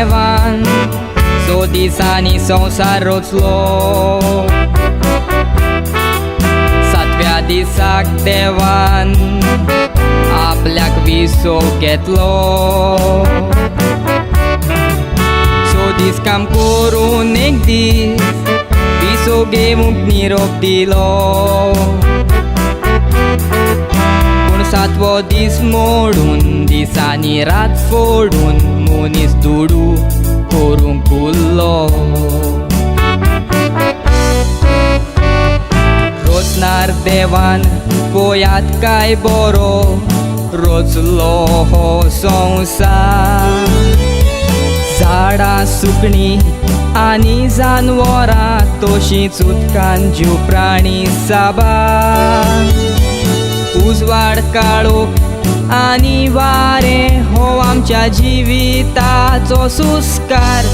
देवान 100 दिसांनी संसार रचलो 7व्या दिसाक देवान आपल्याक विसव घेतलो 100 दीस काम करून एक दीस विसव घेवंक निरोप दिलो पूण 7वो दीस मोडून दिसांनी रात फोडून मनीस दुडू करूंक उरलो रचणार देवान पळयात काय बरो रचलो हो संसार झाडां सुकणी आनी जानवरां तशींच उदकान जीव प्राणी साबार उजवाड काळोख आनी वारें हो आमच्या जिविताचो सुस्कार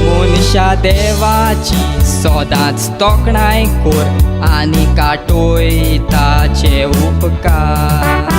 मनशा देवाची सदांच तोखणाय कर आनी काटोय ताचे उपकार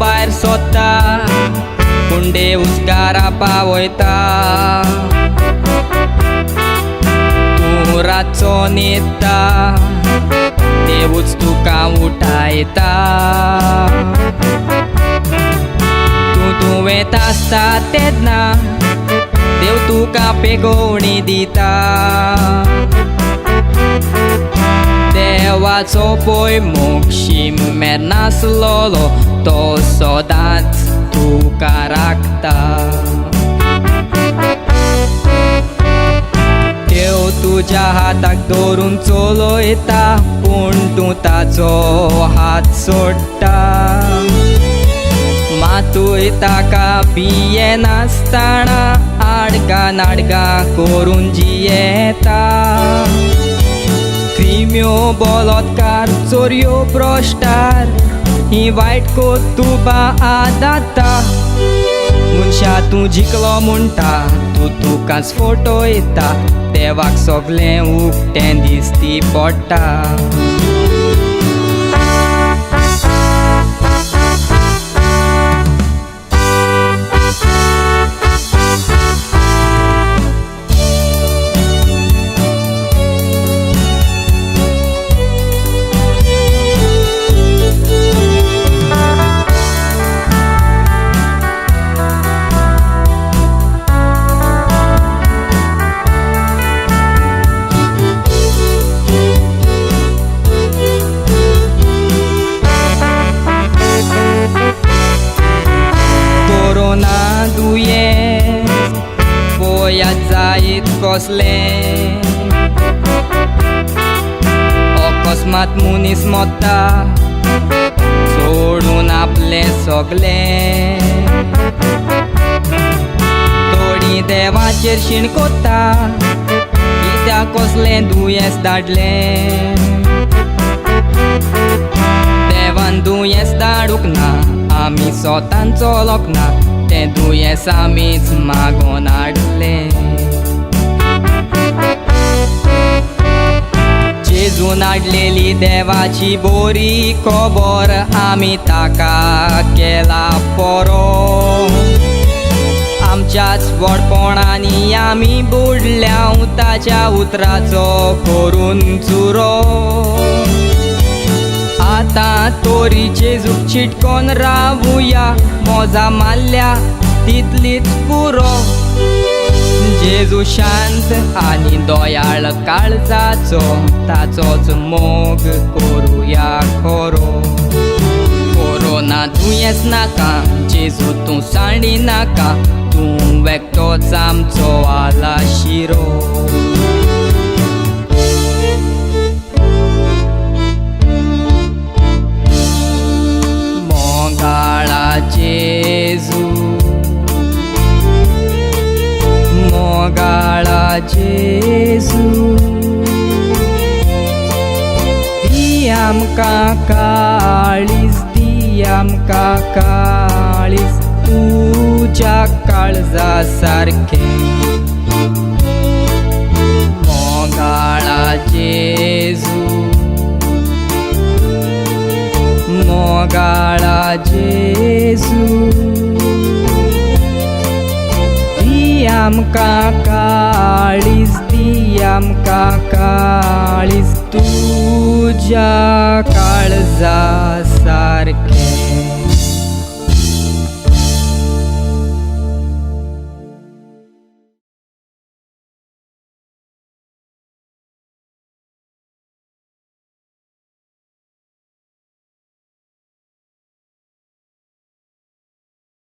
भायर सोदता पूण देव उजगारा पावयता तूं रातचो न्हिदता देवूच तुका उठायता तूं दुयेंत आसता तेन्ना देव तुका पेगोवणी दिता देवाचो पळय मोक्षी मेर नासलोलो तो सदांच तुका राखता देव तुज्या हाताक धरून चलयता पूण तूं ताचो हात सोडटा मातूय ताका भिये नासतना आडका नाडका करून जियेता क्रिम्यो बलात्कार चोरयो भ्रश्टार ही वायट कोतुबा आदाता मनशा तूं जिखलो म्हणटा तूं तुकाच फटयता देवाक सगळें उक्तें दिसती पडटा जायत कसलें अकस्मात मनीस मरता सोडून आपले सगळें थोडी देवाचेर शीण कोत्ता कित्याक कसलें दुयेंस धाडलें देवान दुयेंस धाडूंक ना आमी स्वतान चलोंक ना तें दुयेंस आमीच मागोन हाडलें जेजून हाडलेली देवाची बरी खबर आमी ताका केला परो आमच्याच व्हडपणांनी आमी बुडल्या ताच्या उतराचो करून चुरो आतां तोरी जेजूक चिटकोन रावुया मोजा मारल्या तितलीच पुरो जेजू शांत आनी दयाळ काळजाचो ताचोच मोग करुया खरो कोरोना दुयेंस नाका जेजू तूं सांडी नाका तूं वेगतोच आमचो आला शिरो जेजू मोगाळा जेजू दी आमकां काळीज दी आमकां काळीज तुज्या काळजा सारकें मोगाळा जेजू मोगाळा जेजू दी आमकां काळीज दी आमकां काळीज तुज्या काळजा सारकें